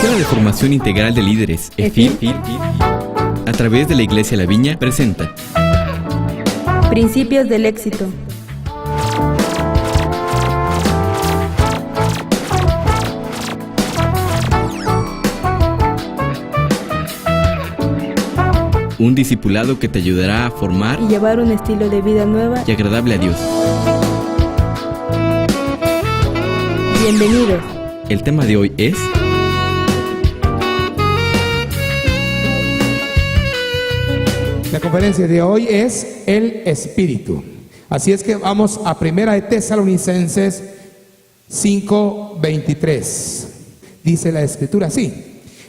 Escuela de Formación Integral de Líderes, EFIL, a través de la Iglesia La Viña, presenta Principios del éxito. un discipulado que te ayudará a formar Y llevar un estilo de vida nueva. y agradable a Dios. Bienvenidos. El tema de hoy es La conferencia de hoy es el Espíritu. Así es que vamos a 1 de Tesalonicenses 5:23. Dice la Escritura así: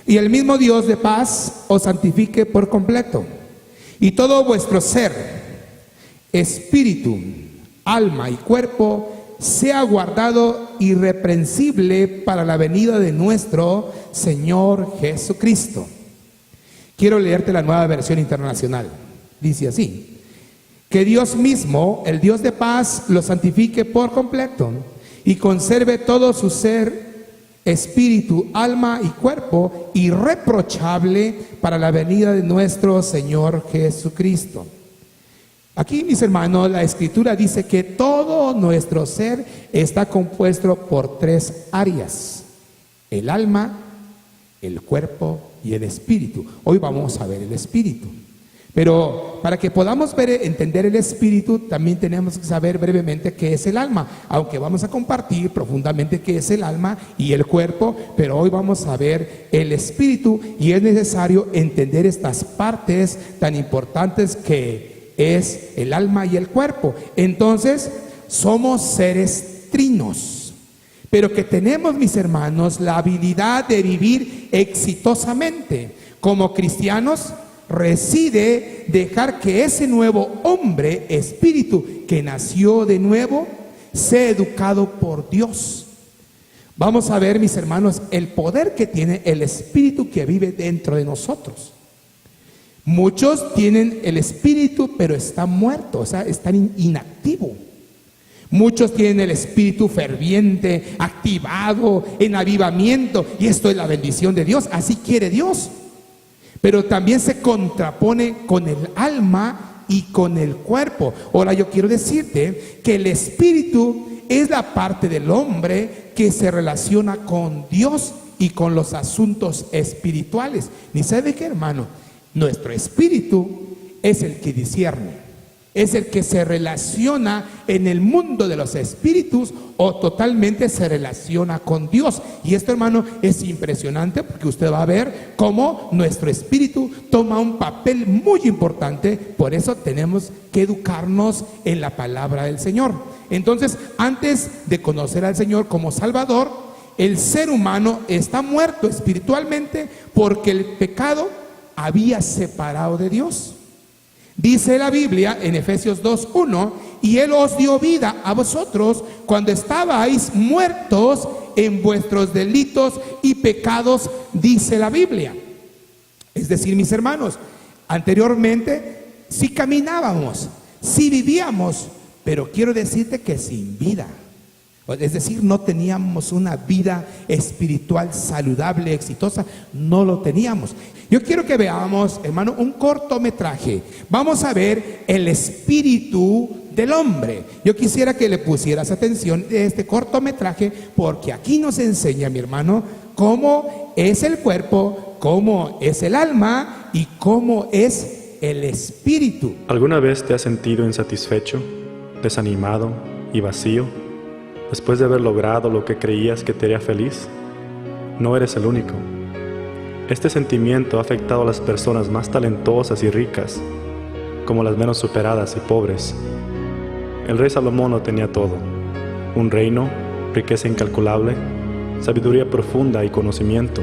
y el mismo Dios de paz os santifique por completo, y todo vuestro ser, espíritu, alma y cuerpo sea guardado irreprensible para la venida de nuestro Señor Jesucristo. Quiero leerte la Nueva Versión Internacional. Dice así: que Dios mismo, el Dios de paz, lo santifique por completo y conserve todo su ser, espíritu, alma y cuerpo irreprochable para la venida de nuestro Señor Jesucristo. Aquí, mis hermanos, la Escritura dice que todo nuestro ser está compuesto por tres áreas: el alma, el cuerpo y el espíritu. Hoy vamos a ver el espíritu. Pero para que podamos entender el espíritu, también tenemos que saber brevemente qué es el alma, aunque vamos a compartir profundamente qué es el alma y el cuerpo, pero hoy vamos a ver el espíritu y es necesario entender estas partes tan importantes que es el alma y el cuerpo. Entonces, somos seres trinos, pero que tenemos, mis hermanos, la habilidad de vivir exitosamente. Como cristianos, reside dejar que ese nuevo hombre, espíritu, que nació de nuevo, sea educado por Dios. Vamos a ver, mis hermanos, el poder que tiene el espíritu que vive dentro de nosotros. Muchos tienen el espíritu, pero están muertos, o sea, están inactivos. Muchos tienen el espíritu ferviente, activado, en avivamiento, y esto es la bendición de Dios, así quiere Dios. Pero también se contrapone con el alma y con el cuerpo. Ahora yo quiero decirte que el espíritu es la parte del hombre que se relaciona con Dios y con los asuntos espirituales. ¿Ni sabe qué, hermano? Nuestro espíritu es el que discierne, es el que se relaciona en el mundo de los espíritus o totalmente se relaciona con Dios. Y esto, hermano, es impresionante porque usted va a ver cómo nuestro espíritu toma un papel muy importante. Por eso tenemos que educarnos en la palabra del Señor. Entonces, antes de conocer al Señor como Salvador, el ser humano está muerto espiritualmente porque el pecado había separado de Dios. Dice la Biblia en Efesios 2:1: y Él os dio vida a vosotros cuando estabais muertos en vuestros delitos y pecados, dice la Biblia. Es decir, mis hermanos, anteriormente sí caminábamos, sí vivíamos, pero quiero decirte que sin vida. Es decir, no teníamos una vida espiritual saludable, exitosa, no lo teníamos. Yo quiero que veamos, hermano, un cortometraje. Vamos a ver el espíritu del hombre. Yo quisiera que le pusieras atención a este cortometraje porque aquí nos enseña, mi hermano, cómo es el cuerpo, cómo es el alma y cómo es el espíritu. ¿Alguna vez te has sentido insatisfecho, desanimado y vacío después de haber logrado lo que creías que te haría feliz? No eres el único. Este sentimiento ha afectado a las personas más talentosas y ricas, como las menos superadas y pobres. El rey Salomón lo tenía todo: un reino, riqueza incalculable, sabiduría profunda y conocimiento.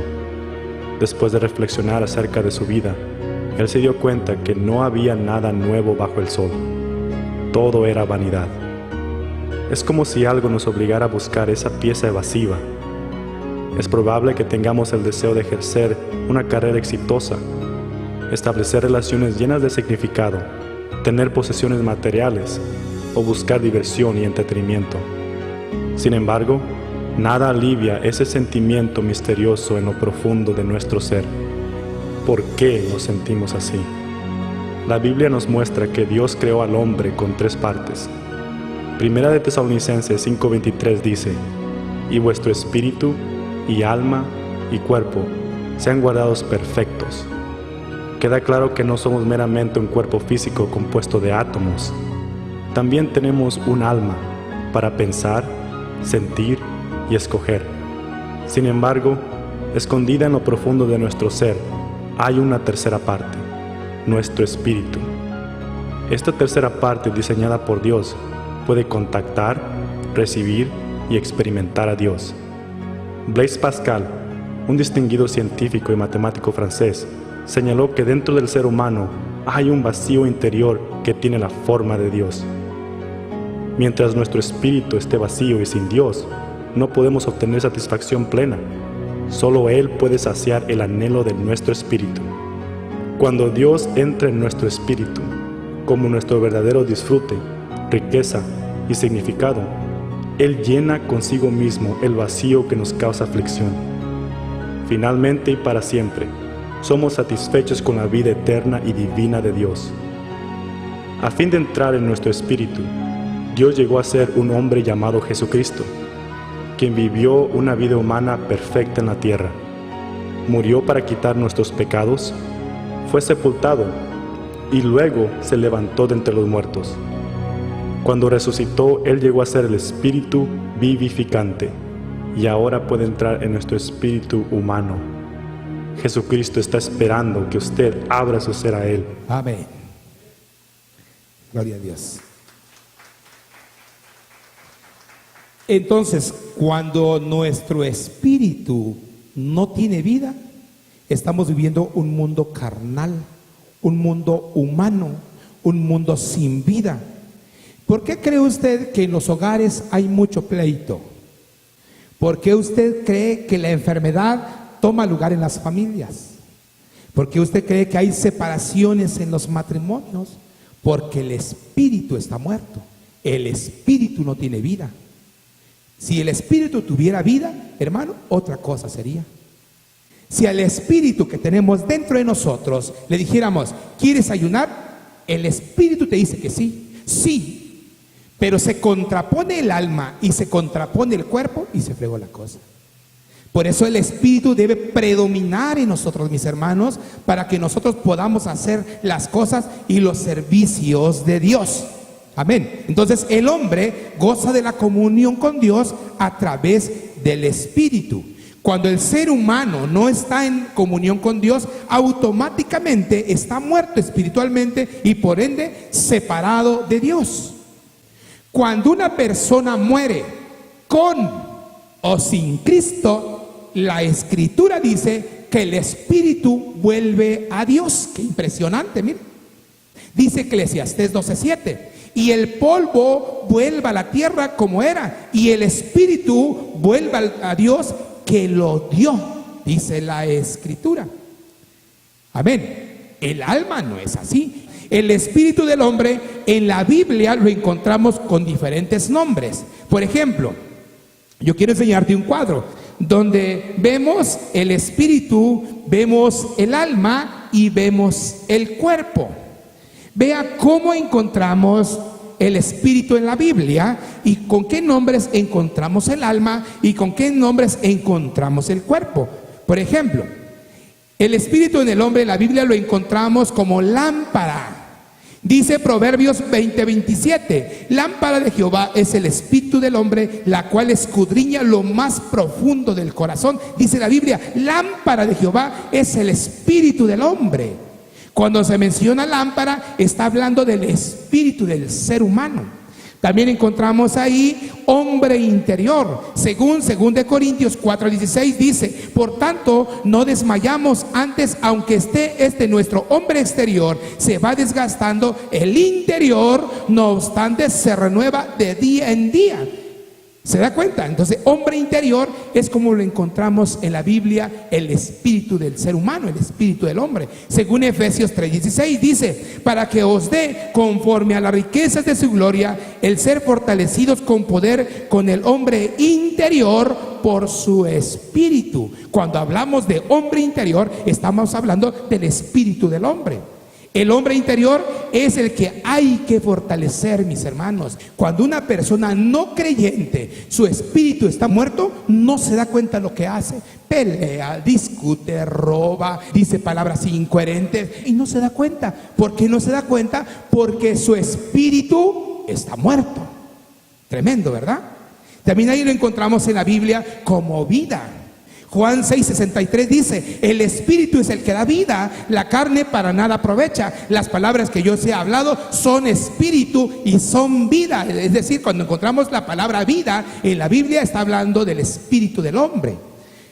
Después de reflexionar acerca de su vida, él se dio cuenta que no había nada nuevo bajo el sol. Todo era vanidad. Es como si algo nos obligara a buscar esa pieza evasiva. Es probable que tengamos el deseo de ejercer una carrera exitosa, establecer relaciones llenas de significado, tener posesiones materiales o buscar diversión y entretenimiento. Sin embargo, Nada alivia ese sentimiento misterioso en lo profundo de nuestro ser. ¿Por qué nos sentimos así? La Biblia nos muestra que Dios creó al hombre con 3 partes. Primera de Tesalonicenses 5:23 dice: y vuestro espíritu, y alma, y cuerpo sean guardados perfectos. Queda claro que no somos meramente un cuerpo físico compuesto de átomos. También tenemos un alma para pensar, sentir y escoger. Sin embargo, escondida en lo profundo de nuestro ser, hay una tercera parte, nuestro espíritu. Esta tercera parte, diseñada por Dios, puede contactar, recibir y experimentar a Dios. Blaise Pascal, un distinguido científico y matemático francés, señaló que dentro del ser humano hay un vacío interior que tiene la forma de Dios. Mientras nuestro espíritu esté vacío y sin Dios, no podemos obtener satisfacción plena. Solo Él puede saciar el anhelo de nuestro espíritu. Cuando Dios entra en nuestro espíritu, como nuestro verdadero disfrute, riqueza y significado, Él llena consigo mismo el vacío que nos causa aflicción. Finalmente y para siempre, somos satisfechos con la vida eterna y divina de Dios. A fin de entrar en nuestro espíritu, Dios llegó a ser un hombre llamado Jesucristo, quien vivió una vida humana perfecta en la tierra. Murió para quitar nuestros pecados, fue sepultado y luego se levantó de entre los muertos. Cuando resucitó, Él llegó a ser el espíritu vivificante y ahora puede entrar en nuestro espíritu humano. Jesucristo está esperando que usted abra su ser a Él. Amén. Gloria a Dios. Entonces, cuando nuestro espíritu no tiene vida, estamos viviendo un mundo carnal, un mundo humano, un mundo sin vida. ¿Por qué cree usted que en los hogares hay mucho pleito? ¿Por qué usted cree que la enfermedad toma lugar en las familias? ¿Por qué usted cree que hay separaciones en los matrimonios? Porque el espíritu está muerto. El espíritu no tiene vida. Si el espíritu tuviera vida, hermano, otra cosa sería. Si al espíritu que tenemos dentro de nosotros le dijéramos, ¿quieres ayunar? El espíritu te dice que sí, sí, pero se contrapone el alma y se contrapone el cuerpo y se fregó la cosa. Por eso el espíritu debe predominar en nosotros, mis hermanos, para que nosotros podamos hacer las cosas y los servicios de Dios. Amén. Entonces el hombre goza de la comunión con Dios a través del espíritu. Cuando el ser humano no está en comunión con Dios, automáticamente está muerto espiritualmente y por ende separado de Dios. Cuando una persona muere con o sin Cristo, la Escritura dice que el espíritu vuelve a Dios. Qué impresionante, mire. Dice Eclesiastés 12:7. Y el polvo vuelva a la tierra como era, y el espíritu vuelva a Dios que lo dio, dice la Escritura. Amén. El alma no es así. El espíritu del hombre en la Biblia lo encontramos con diferentes nombres. Por ejemplo, yo quiero enseñarte un cuadro donde vemos el espíritu, vemos el alma y vemos el cuerpo. Vea cómo encontramos el espíritu en la Biblia y con qué nombres encontramos el alma y con qué nombres encontramos el cuerpo. Por ejemplo, el espíritu en el hombre en la Biblia lo encontramos como lámpara. Dice Proverbios 20:27, lámpara de Jehová es el espíritu del hombre, la cual escudriña lo más profundo del corazón. Dice la Biblia, lámpara de Jehová es el espíritu del hombre. Cuando se menciona lámpara, está hablando del espíritu del ser humano. También encontramos ahí hombre interior. Según 2 Corintios 4:16 dice, por tanto, no desmayamos antes, aunque esté nuestro hombre exterior se va desgastando, el interior, no obstante, se renueva de día en día. ¿Se da cuenta? Entonces, hombre interior es como lo encontramos en la Biblia, el espíritu del ser humano, el espíritu del hombre. Según Efesios 3:16 dice, para que os dé, conforme a las riquezas de su gloria, el ser fortalecidos con poder con el hombre interior por su espíritu. Cuando hablamos de hombre interior, estamos hablando del espíritu del hombre. El hombre interior es el que hay que fortalecer, mis hermanos. Cuando una persona no creyente, su espíritu está muerto, no se da cuenta de lo que hace. Pelea, discute, roba, dice palabras incoherentes y no se da cuenta. ¿Por qué no se da cuenta? Porque su espíritu está muerto. Tremendo, ¿verdad? También ahí lo encontramos en la Biblia como vida. Juan 6:63 dice, el espíritu es el que da vida, la carne para nada aprovecha. Las palabras que yo os he hablado son espíritu y son vida. Es decir, cuando encontramos la palabra vida en la Biblia, está hablando del espíritu del hombre.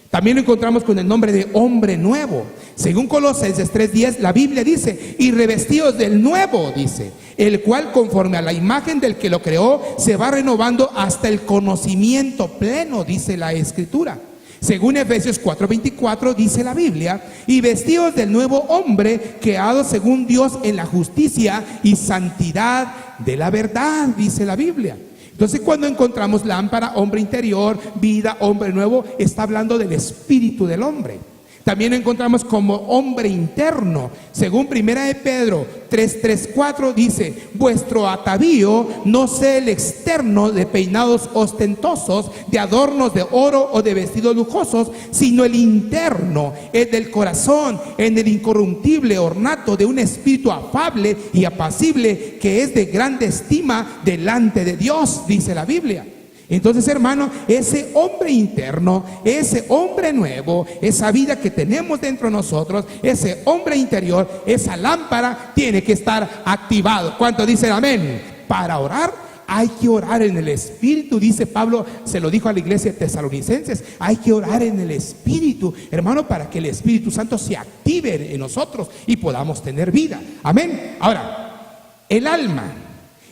También lo encontramos con el nombre de hombre nuevo. Según Colosenses 3:10, la Biblia dice, y revestidos del nuevo, dice, el cual conforme a la imagen del que lo creó, se va renovando hasta el conocimiento pleno, dice la Escritura. Según Efesios 4:24 dice la Biblia, y vestidos del nuevo hombre, creado según Dios en la justicia y santidad de la verdad, dice la Biblia. Entonces, cuando encontramos lámpara, hombre interior, vida, hombre nuevo, está hablando del espíritu del hombre. También encontramos como hombre interno. Según 1 de Pedro 3:4 dice, vuestro atavío no sea el externo de peinados ostentosos, de adornos de oro o de vestidos lujosos, sino el interno, el del corazón, en el incorruptible ornato de un espíritu afable y apacible, que es de grande estima delante de Dios, dice la Biblia. Entonces, hermano, ese hombre interno, ese hombre nuevo, esa vida que tenemos dentro de nosotros, ese hombre interior, esa lámpara tiene que estar activado. ¿Cuántos dicen amén? Para orar hay que orar en el espíritu, dice Pablo, se lo dijo a la iglesia de Tesalonicenses, hay que orar en el espíritu, hermano, para que el Espíritu Santo se active en nosotros y podamos tener vida. Amén. Ahora, el alma.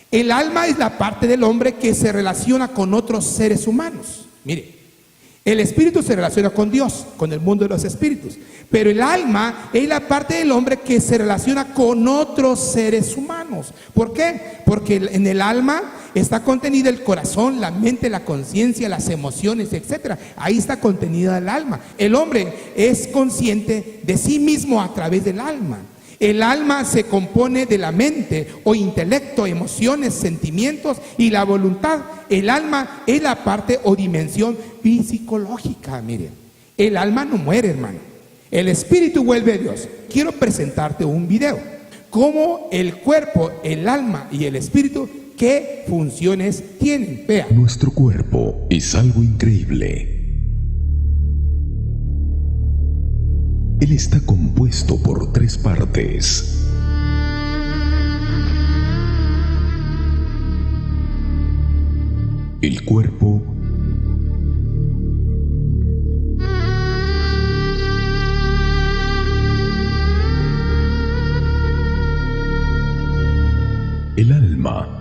El alma es la parte del hombre que se relaciona con otros seres humanos. Mire, el espíritu se relaciona con Dios, con el mundo de los espíritus. Pero el alma es la parte del hombre que se relaciona con otros seres humanos. ¿Por qué? Porque en el alma está contenido el corazón, la mente, la conciencia, las emociones, etc. Ahí está contenida el alma. El hombre es consciente de sí mismo a través del alma. El alma se compone de la mente o intelecto, emociones, sentimientos y la voluntad. El alma es la parte o dimensión psicológica. Mire, el alma no muere, hermano. El espíritu vuelve a Dios. Quiero presentarte un video. Cómo el cuerpo, el alma y el espíritu, ¿qué funciones tienen? Vea. Nuestro cuerpo es algo increíble. Él está compuesto por 3 partes. El cuerpo, el alma,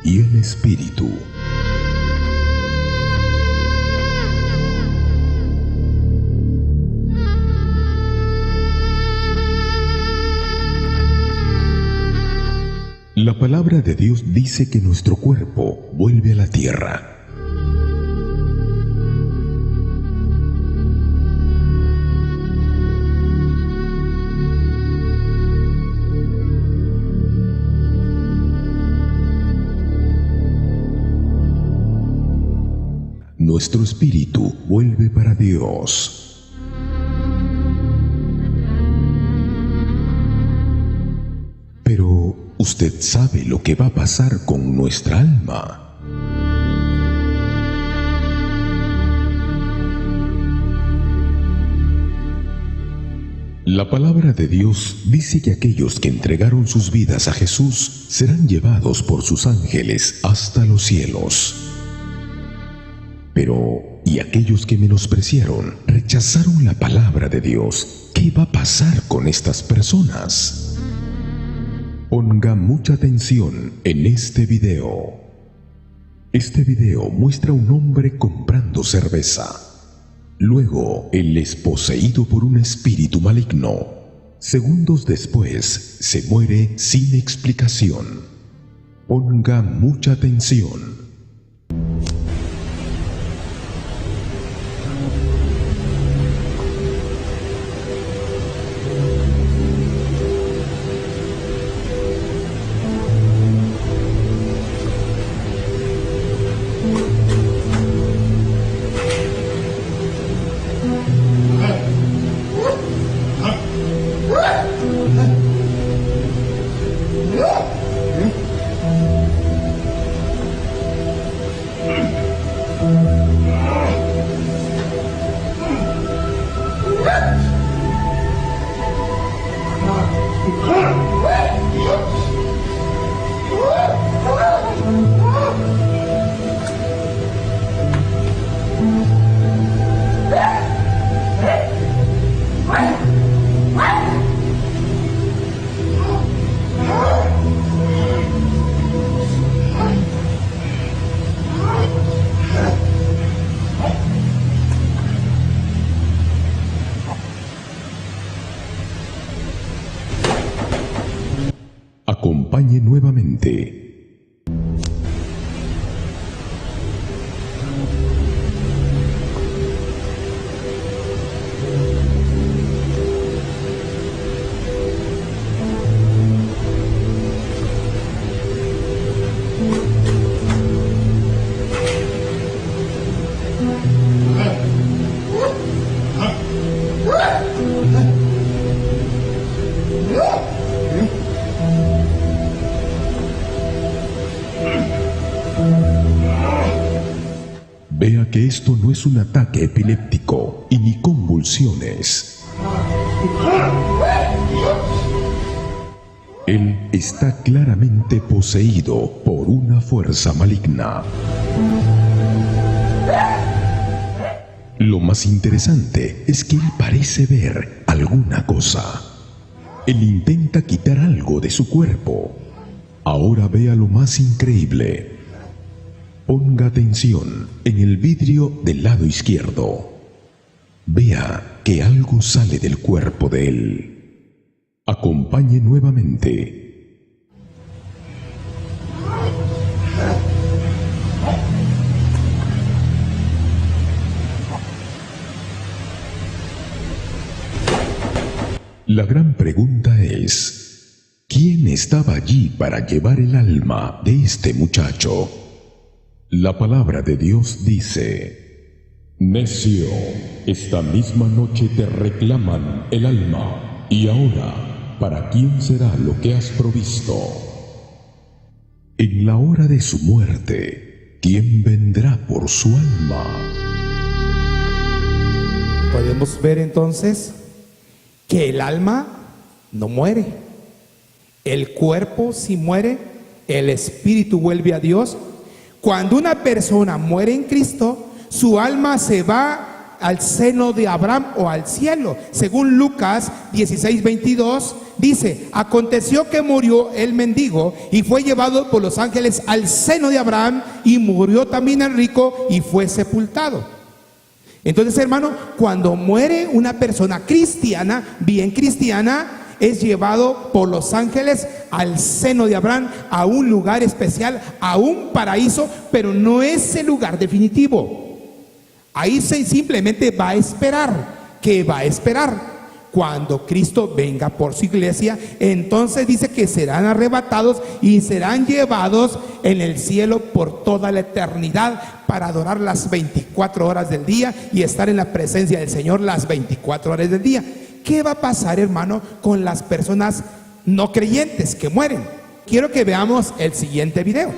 y el espíritu. La palabra de Dios dice que nuestro cuerpo vuelve a la tierra. Nuestro espíritu vuelve para Dios. Pero usted sabe lo que va a pasar con nuestra alma. La palabra de Dios dice que aquellos que entregaron sus vidas a Jesús serán llevados por sus ángeles hasta los cielos. Pero, ¿y aquellos que menospreciaron, rechazaron la palabra de Dios? ¿Qué va a pasar con estas personas? Ponga mucha atención en este video. Este video muestra a un hombre comprando cerveza. Luego, él es poseído por un espíritu maligno. Segundos después, se muere sin explicación. Ponga mucha atención. Acompañe nuevamente. Vea que esto no es un ataque epiléptico y ni convulsiones. Él está claramente poseído por una fuerza maligna. Lo más interesante es que él parece ver alguna cosa. Él intenta quitar algo de su cuerpo. Ahora vea lo más increíble. Ponga atención en el vidrio del lado izquierdo. Vea que algo sale del cuerpo de él. Acompañe nuevamente. La gran pregunta es, ¿quién estaba allí para llevar el alma de este muchacho? La palabra de Dios dice: necio, esta misma noche te reclaman el alma, y ahora, ¿para quién será lo que has provisto? En la hora de su muerte, ¿quién vendrá por su alma? Podemos ver entonces que el alma no muere. El cuerpo sí muere, el espíritu vuelve a Dios. Cuando una persona muere en Cristo, su alma se va al seno de Abraham o al cielo. Según Lucas 16:22, dice: aconteció que murió el mendigo y fue llevado por los ángeles al seno de Abraham, y murió también el rico y fue sepultado. Entonces, hermano, cuando muere una persona cristiana, bien cristiana, es llevado por los ángeles al seno de Abraham, a un lugar especial, a un paraíso, pero no es el lugar definitivo. Ahí se simplemente va a esperar. ¿Qué va a esperar? Cuando Cristo venga por su iglesia, entonces dice que serán arrebatados y serán llevados en el cielo por toda la eternidad, para adorar las 24 horas del día y estar en la presencia del Señor las 24 horas del día. ¿Qué va a pasar, hermano, con las personas no creyentes que mueren? Quiero que veamos el siguiente video.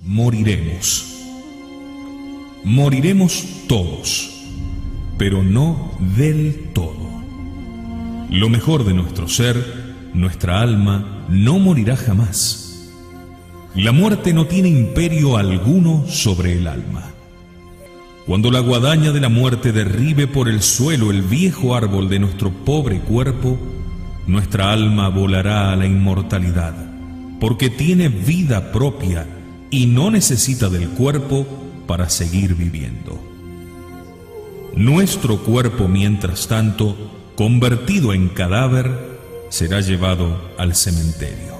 Moriremos. Moriremos todos, pero no del todo. Lo mejor de nuestro ser, nuestra alma, no morirá jamás. La muerte no tiene imperio alguno sobre el alma. Cuando la guadaña de la muerte derribe por el suelo el viejo árbol de nuestro pobre cuerpo, nuestra alma volará a la inmortalidad, porque tiene vida propia y no necesita del cuerpo para seguir viviendo. Nuestro cuerpo, mientras tanto, convertido en cadáver, será llevado al cementerio.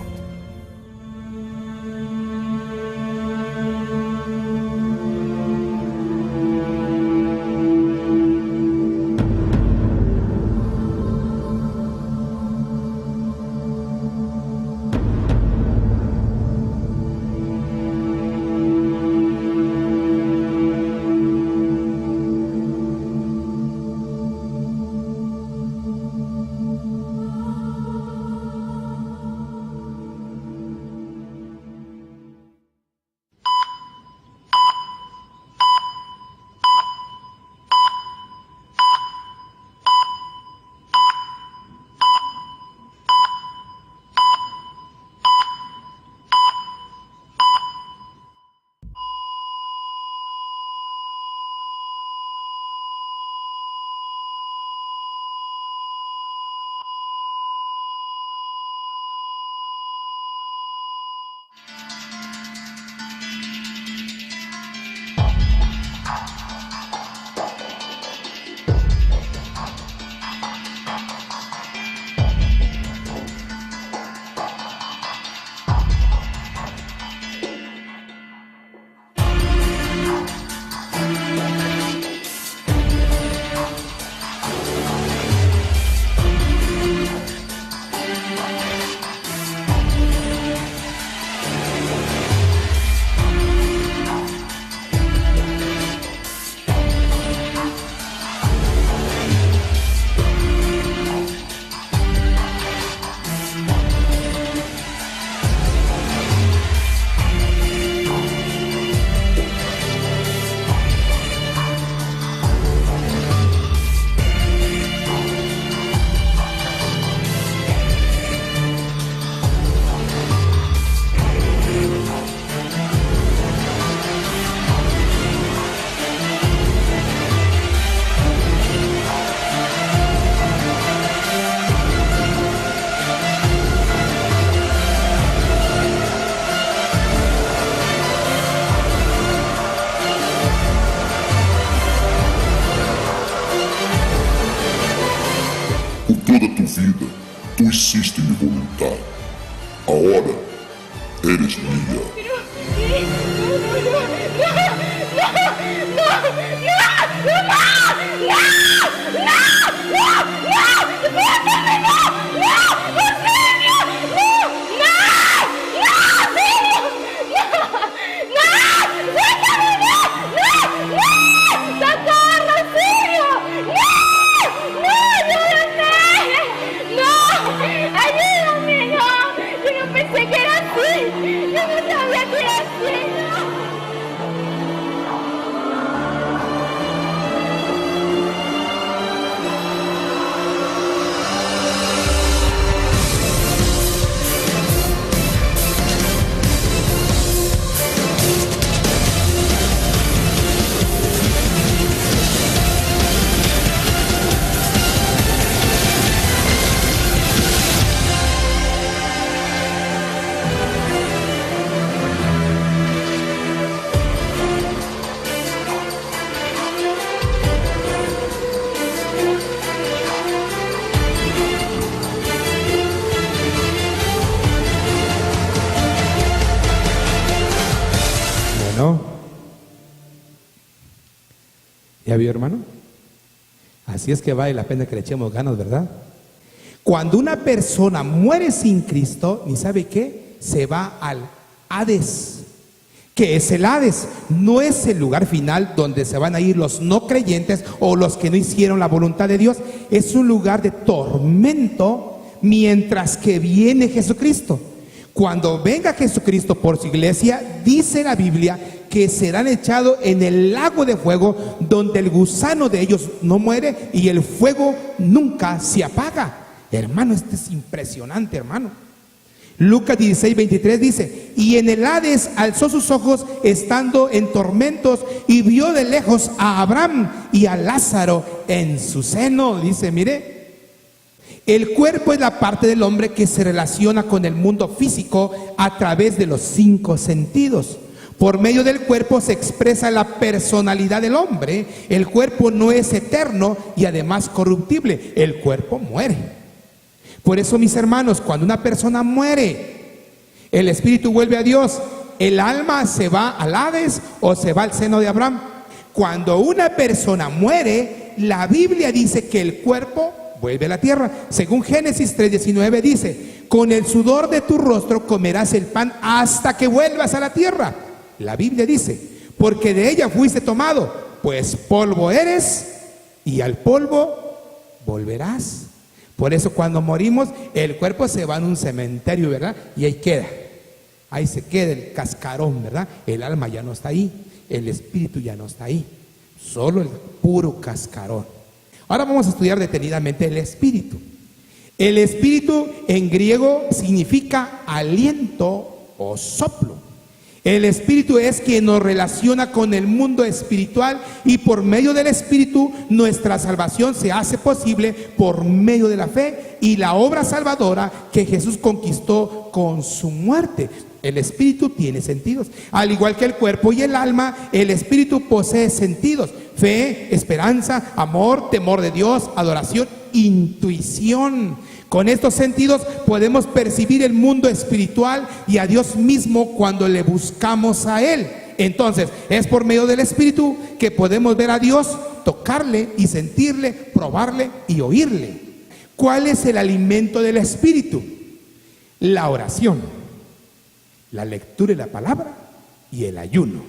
vida, tú hiciste mi voluntad. Ahora eres mía. ¿Ya vio, hermano? Así es que vale la pena que le echemos ganas, ¿verdad? Cuando una persona muere sin Cristo, ¿ni sabe qué? Se va al Hades. ¿Qué es el Hades? No es el lugar final donde se van a ir los no creyentes o los que no hicieron la voluntad de Dios. Es un lugar de tormento mientras que viene Jesucristo. Cuando venga Jesucristo por su iglesia, dice la Biblia que serán echados en el lago de fuego, donde el gusano de ellos no muere y el fuego nunca se apaga. Hermano, esto es impresionante, hermano. Lucas 16:23 dice: y en el Hades alzó sus ojos estando en tormentos y vio de lejos a Abraham y a Lázaro en su seno. Dice, mire, el cuerpo es la parte del hombre que se relaciona con el mundo físico a través de los 5 sentidos. Por medio del cuerpo se expresa la personalidad del hombre. El cuerpo no es eterno y además corruptible. El cuerpo muere. Por eso, mis hermanos, cuando una persona muere, el espíritu vuelve a Dios, el alma se va al Hades o se va al seno de Abraham. Cuando una persona muere, la Biblia dice que el cuerpo vuelve a la tierra. Según Génesis 3:19 dice: con el sudor de tu rostro comerás el pan hasta que vuelvas a la tierra. La Biblia dice: porque de ella fuiste tomado, pues polvo eres y al polvo volverás. Por eso cuando morimos, el cuerpo se va en un cementerio, ¿verdad? Y ahí queda. Ahí se queda el cascarón, ¿verdad? El alma ya no está ahí, el espíritu ya no está ahí, solo el puro cascarón. Ahora vamos a estudiar detenidamente el espíritu. El espíritu en griego significa aliento o soplo. El espíritu es quien nos relaciona con el mundo espiritual, y por medio del espíritu nuestra salvación se hace posible por medio de la fe y la obra salvadora que Jesús conquistó con su muerte. El espíritu tiene sentidos. Al igual que el cuerpo y el alma, el espíritu posee sentidos: fe, esperanza, amor, temor de Dios, adoración, intuición. Con estos sentidos podemos percibir el mundo espiritual y a Dios mismo cuando le buscamos a Él. Entonces, es por medio del espíritu que podemos ver a Dios, tocarle y sentirle, probarle y oírle. ¿Cuál es el alimento del espíritu? La oración, la lectura de la palabra y el ayuno,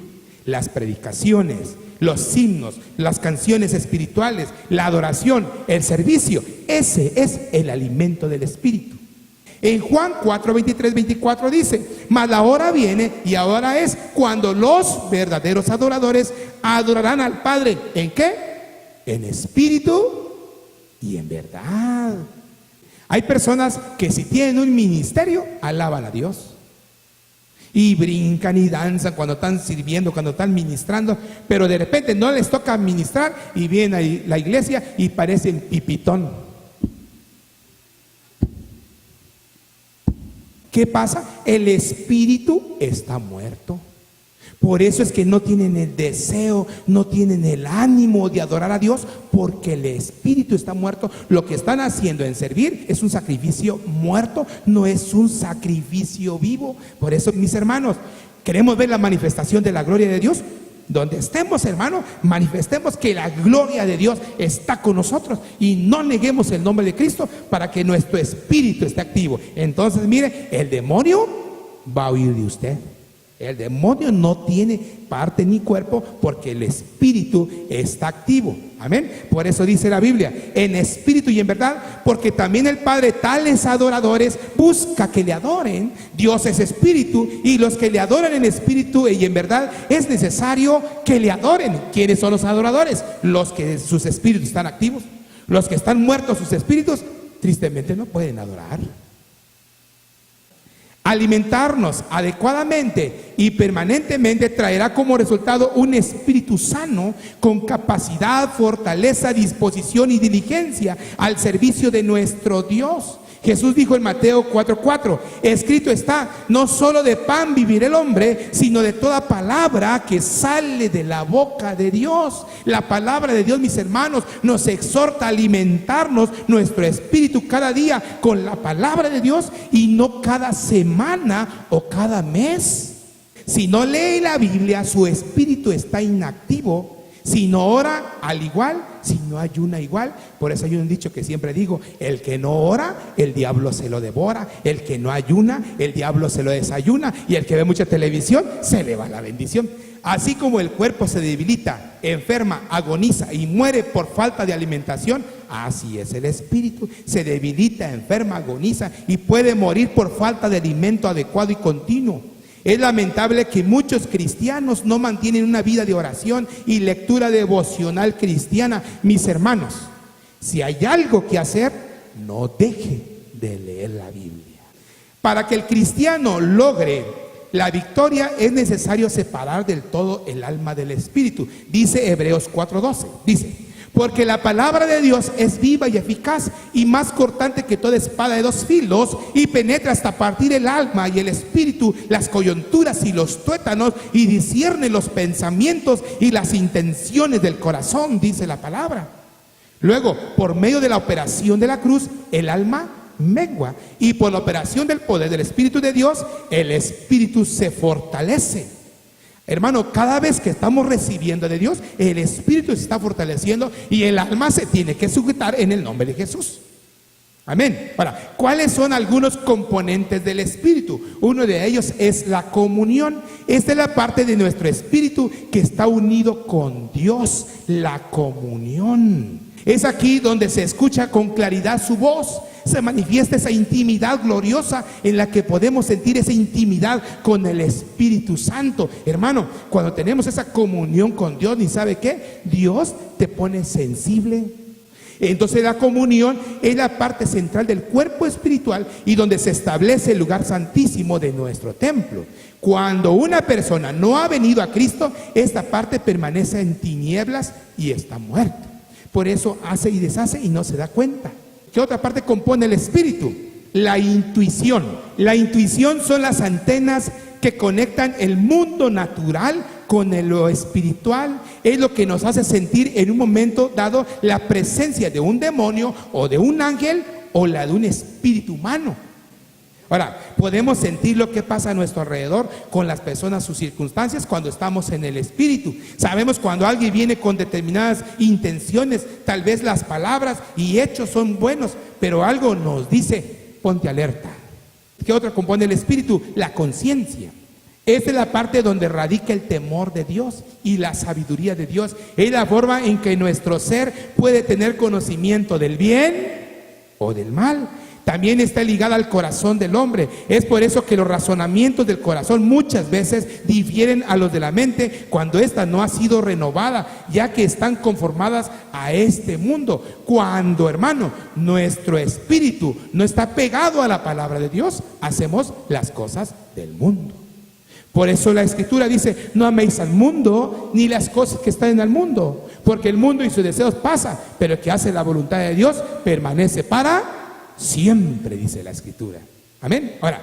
las predicaciones, los himnos, las canciones espirituales, la adoración, el servicio. Ese es el alimento del espíritu. En Juan 4:23-24 dice: mas la hora viene y ahora es cuando los verdaderos adoradores adorarán al Padre. ¿En qué? En espíritu y en verdad. Hay personas que si tienen un ministerio, alaban a Dios y brincan y danzan cuando están sirviendo, cuando están ministrando, pero de repente no les toca ministrar y viene a la iglesia y parecen pipitón. ¿Qué pasa? El espíritu está muerto. Por eso es que no tienen el deseo, no tienen el ánimo de adorar a Dios, porque el espíritu está muerto. Lo que están haciendo en servir es un sacrificio muerto, no es un sacrificio vivo. Por eso, mis hermanos, queremos ver la manifestación de la gloria de Dios. Donde estemos, hermano, manifestemos que la gloria de Dios está con nosotros y no neguemos el nombre de Cristo para que nuestro espíritu esté activo. Entonces, mire, el demonio va a huir de usted. El demonio no tiene parte ni cuerpo porque el espíritu está activo. Amén. Por eso dice la Biblia: en espíritu y en verdad, porque también el Padre tales adoradores busca que le adoren. Dios es espíritu y los que le adoran en espíritu y en verdad es necesario que le adoren. ¿Quiénes son los adoradores? Los que sus espíritus están activos. Los que están muertos sus espíritus, tristemente no pueden adorar. Alimentarnos adecuadamente y permanentemente traerá como resultado un espíritu sano con capacidad, fortaleza, disposición y diligencia al servicio de nuestro Dios. Jesús dijo en Mateo 4:4: escrito está, no solo de pan vivirá el hombre, sino de toda palabra que sale de la boca de Dios. La palabra de Dios, mis hermanos, nos exhorta a alimentarnos nuestro espíritu cada día con la palabra de Dios y no cada semana o cada mes. Si no lee la Biblia, su espíritu está inactivo. Si no ora, al igual. Si no ayuna, igual. Por eso hay un dicho que siempre digo: el que no ora, el diablo se lo devora. El que no ayuna, el diablo se lo desayuna. Y el que ve mucha televisión, se le va la bendición. Así como el cuerpo se debilita, enferma, agoniza y muere por falta de alimentación, así es el espíritu. Se debilita, enferma, agoniza y puede morir por falta de alimento adecuado y continuo. Es lamentable que muchos cristianos no mantienen una vida de oración y lectura devocional cristiana. Mis hermanos, si hay algo que hacer, no deje de leer la Biblia. Para que el cristiano logre la victoria es necesario separar del todo el alma del espíritu. Dice Hebreos 4:12, dice: porque la palabra de Dios es viva y eficaz y más cortante que toda espada de dos filos, y penetra hasta partir el alma y el espíritu, las coyunturas y los tuétanos, y discierne los pensamientos y las intenciones del corazón, dice la palabra. Luego, por medio de la operación de la cruz, el alma mengua, y por la operación del poder del Espíritu de Dios, el espíritu se fortalece. Hermano, cada vez que estamos recibiendo de Dios, el espíritu se está fortaleciendo y el alma se tiene que sujetar en el nombre de Jesús. Amén. Ahora, ¿cuáles son algunos componentes del espíritu? Uno de ellos es la comunión. Esta es la parte de nuestro espíritu que está unido con Dios, la comunión. Es aquí donde se escucha con claridad su voz, se manifiesta esa intimidad gloriosa en la que podemos sentir esa intimidad con el Espíritu Santo. Hermano, cuando tenemos esa comunión con Dios, ¿y sabe qué? Dios te pone sensible. Entonces la comunión es la parte central del cuerpo espiritual y donde se establece el lugar santísimo de nuestro templo. Cuando una persona no ha venido a Cristo, esta parte permanece en tinieblas y está muerta. Por eso hace y deshace y no se da cuenta. ¿Qué otra parte compone el espíritu? La intuición. La intuición son las antenas que conectan el mundo natural con lo espiritual. Es lo que nos hace sentir en un momento dado la presencia de un demonio o de un ángel o la de un espíritu humano. Ahora, podemos sentir lo que pasa a nuestro alrededor con las personas, sus circunstancias, cuando estamos en el espíritu. Sabemos cuando alguien viene con determinadas intenciones, tal vez las palabras y hechos son buenos, pero algo nos dice: ponte alerta. ¿Qué otra compone el espíritu? La conciencia. Esta es la parte donde radica el temor de Dios y la sabiduría de Dios. Es la forma en que nuestro ser puede tener conocimiento del bien o del mal. También está ligada al corazón del hombre. Es por eso que los razonamientos del corazón muchas veces difieren a los de la mente cuando ésta no ha sido renovada, ya que están conformadas a este mundo. Cuando, hermano, nuestro espíritu no está pegado a la palabra de Dios, hacemos las cosas del mundo. Por eso la Escritura dice: no améis al mundo ni las cosas que están en el mundo, porque el mundo y sus deseos pasan, pero el que hace la voluntad de Dios permanece para siempre, dice la Escritura. Amén. Ahora,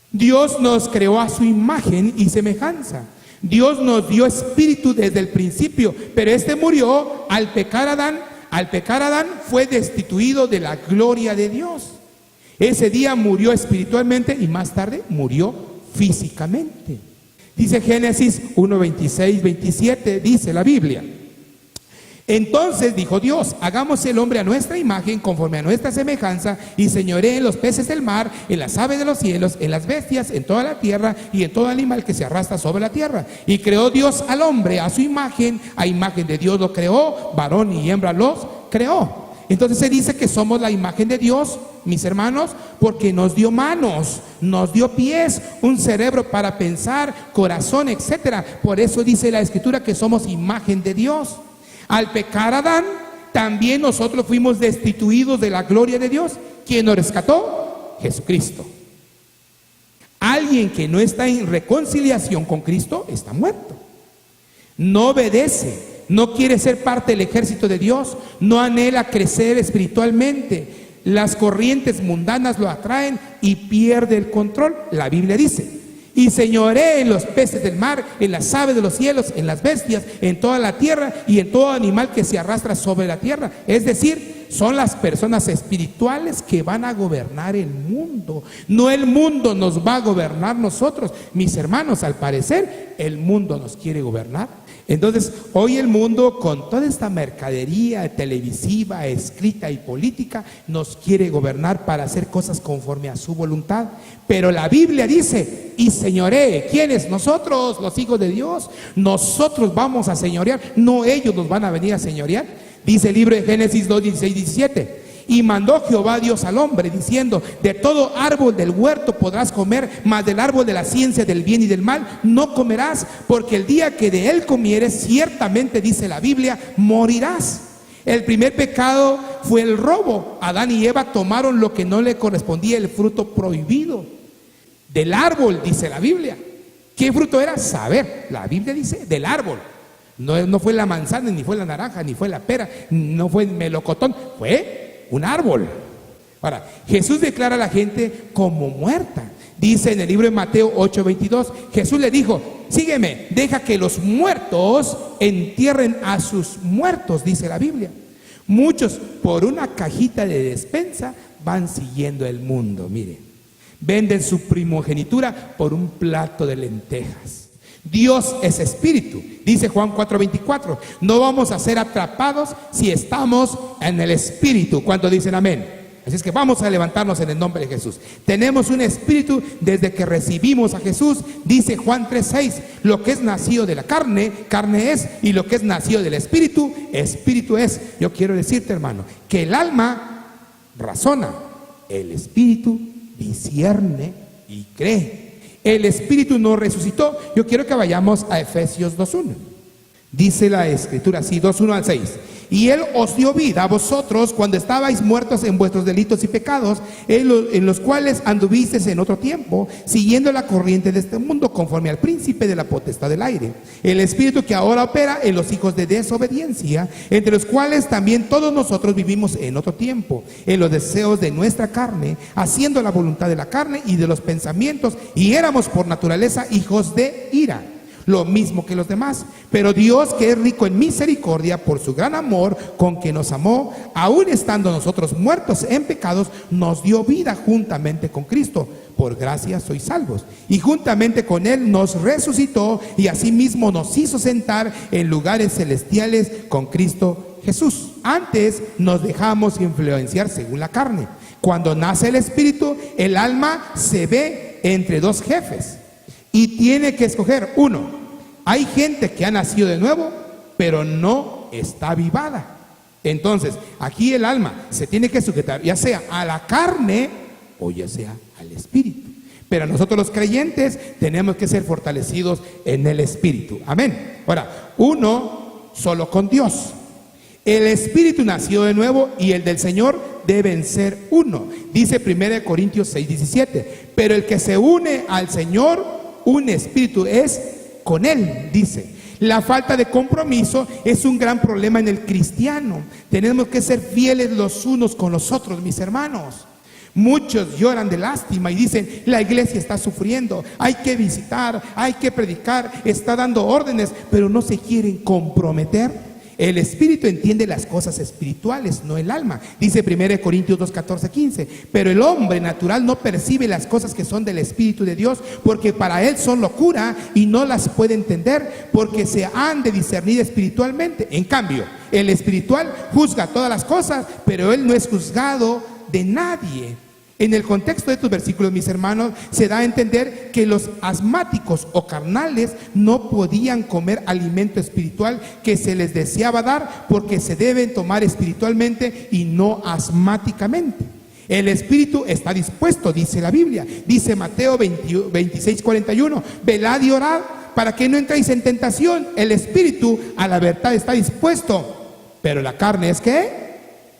Dios nos creó a su imagen y semejanza. Dios nos dio espíritu desde el principio, pero este murió al pecar Adán. Al pecar Adán fue destituido de la gloria de Dios. Ese día murió espiritualmente y más tarde murió físicamente. Dice Génesis 1, 26, 27, dice la Biblia: entonces dijo Dios: hagamos el hombre a nuestra imagen, conforme a nuestra semejanza, y señoree en los peces del mar, en las aves de los cielos, en las bestias, en toda la tierra, y en todo animal que se arrastra sobre la tierra. Y creó Dios al hombre a su imagen, a imagen de Dios lo creó, varón y hembra los creó. Entonces se dice que somos la imagen de Dios, mis hermanos, porque nos dio manos, nos dio pies, un cerebro para pensar, corazón, etcétera. Por eso dice la Escritura que somos imagen de Dios. Al pecar Adán, también nosotros fuimos destituidos de la gloria de Dios. ¿Quién nos rescató? Jesucristo. Alguien que no está en reconciliación con Cristo está muerto. No obedece, no quiere ser parte del ejército de Dios, no anhela crecer espiritualmente. Las corrientes mundanas lo atraen y pierde el control. La Biblia dice: y señoree en los peces del mar, en las aves de los cielos, en las bestias, en toda la tierra y en todo animal que se arrastra sobre la tierra. Es decir, son las personas espirituales que van a gobernar el mundo. No el mundo nos va a gobernar nosotros. Mis hermanos, al parecer, el mundo nos quiere gobernar. Entonces, hoy el mundo, con toda esta mercadería televisiva, escrita y política, nos quiere gobernar para hacer cosas conforme a su voluntad. Pero la Biblia dice: y señoree. ¿Quiénes? Nosotros, los hijos de Dios. Nosotros vamos a señorear, no ellos nos van a venir a señorear. Dice el libro de Génesis 2, 16, 17: y mandó Jehová Dios al hombre, diciendo: de todo árbol del huerto podrás comer, mas del árbol de la ciencia del bien y del mal no comerás, porque el día que de él comieres, ciertamente, dice la Biblia, morirás. El primer pecado fue el robo. Adán y Eva tomaron lo que no le correspondía, el fruto prohibido del árbol, dice la Biblia. ¿Qué fruto era? Saber. La Biblia dice del árbol. No fue la manzana, ni fue la naranja, ni fue la pera, no fue el melocotón, fue un árbol. Ahora, Jesús declara a la gente como muerta. Dice en el libro de Mateo 8:22, Jesús le dijo: sígueme, deja que los muertos entierren a sus muertos, dice la Biblia. Muchos por una cajita de despensa van siguiendo el mundo, mire. Venden su primogenitura por un plato de lentejas. Dios es espíritu, dice Juan 4:24. No vamos a ser atrapados si estamos en el espíritu. ¿Cuántos dicen amén? Así es que vamos a levantarnos en el nombre de Jesús. Tenemos un espíritu desde que recibimos a Jesús. Dice Juan 3:6, lo que es nacido de la carne, carne es, y lo que es nacido del espíritu, espíritu es. Yo quiero decirte, hermano, que el alma razona, el espíritu discierne y cree. El espíritu no resucitó. Yo quiero que vayamos a Efesios 2:1. Dice la escritura así, 2:1 al 6. Y Él os dio vida a vosotros cuando estabais muertos en vuestros delitos y pecados, en los cuales anduvisteis en otro tiempo, siguiendo la corriente de este mundo, conforme al príncipe de la potestad del aire, el espíritu que ahora opera en los hijos de desobediencia, entre los cuales también todos nosotros vivimos en otro tiempo, en los deseos de nuestra carne, haciendo la voluntad de la carne y de los pensamientos, y éramos por naturaleza hijos de ira, lo mismo que los demás. Pero Dios, que es rico en misericordia, por su gran amor con que nos amó, aun estando nosotros muertos en pecados, nos dio vida juntamente con Cristo. Por gracia sois salvos. Y juntamente con Él nos resucitó, y asimismo nos hizo sentar en lugares celestiales con Cristo Jesús. Antes nos dejamos influenciar según la carne. Cuando nace el espíritu, el alma se ve entre dos jefes y tiene que escoger uno. Hay gente que ha nacido de nuevo, pero no está avivada. Entonces, aquí el alma se tiene que sujetar, ya sea a la carne o ya sea al espíritu. Pero nosotros los creyentes tenemos que ser fortalecidos en el espíritu. Amén. Ahora, uno solo con Dios. El espíritu nació de nuevo y el del Señor deben ser uno. Dice 1 Corintios 6:17. Pero el que se une al Señor, un espíritu es con Él, dice. La falta de compromiso es un gran problema en el cristiano. Tenemos que ser fieles los unos con los otros, mis hermanos. Muchos lloran de lástima y dicen: la iglesia está sufriendo, hay que visitar, hay que predicar, está dando órdenes, pero no se quieren comprometer. El espíritu entiende las cosas espirituales, no el alma. Dice 1 Corintios 2:14-15. Pero el hombre natural no percibe las cosas que son del Espíritu de Dios, porque para él son locura y no las puede entender, porque se han de discernir espiritualmente. En cambio, el espiritual juzga todas las cosas, pero él no es juzgado de nadie. En el contexto de estos versículos, mis hermanos, se da a entender que los asmáticos o carnales no podían comer alimento espiritual que se les deseaba dar, porque se deben tomar espiritualmente y no asmáticamente. El espíritu está dispuesto, dice la Biblia. Dice Mateo 26:41, velad y orad para que no entréis en tentación. El espíritu a la verdad está dispuesto, pero la carne es ¿qué?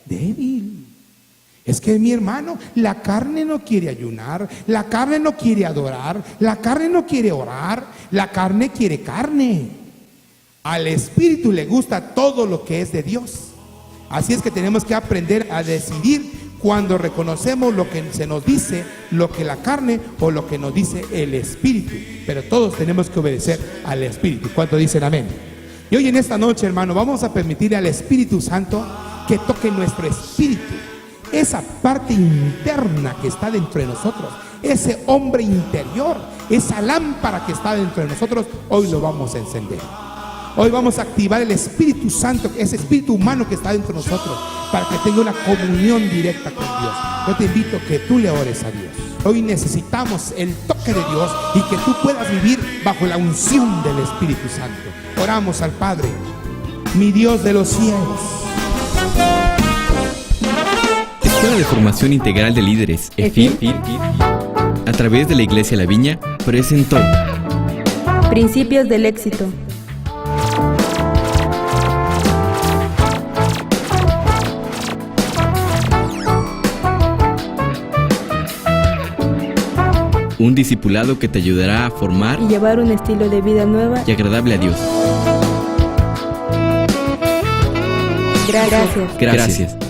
Débil. Es que, mi hermano, la carne no quiere ayunar, la carne no quiere adorar, la carne no quiere orar, la carne quiere carne. Al espíritu le gusta todo lo que es de Dios. Así es que tenemos que aprender a decidir cuando reconocemos lo que se nos dice, lo que la carne o lo que nos dice el espíritu. Pero todos tenemos que obedecer al espíritu. ¿Cuántos dicen amén? Y hoy en esta noche, hermano, vamos a permitirle al Espíritu Santo que toque nuestro espíritu. Esa parte interna que está dentro de nosotros, ese hombre interior, esa lámpara que está dentro de nosotros, hoy lo vamos a encender. Hoy vamos a activar el Espíritu Santo, ese espíritu humano que está dentro de nosotros, para que tenga una comunión directa con Dios. Yo te invito a que tú le ores a Dios. Hoy necesitamos el toque de Dios y que tú puedas vivir bajo la unción del Espíritu Santo. Oramos al Padre, mi Dios de los cielos. Escuela de Formación Integral de Líderes, EFIL, a través de la Iglesia La Viña, presentó Principios del éxito. discipulado que te ayudará a formar y llevar un estilo de vida nueva y agradable a Dios. Gracias. Gracias.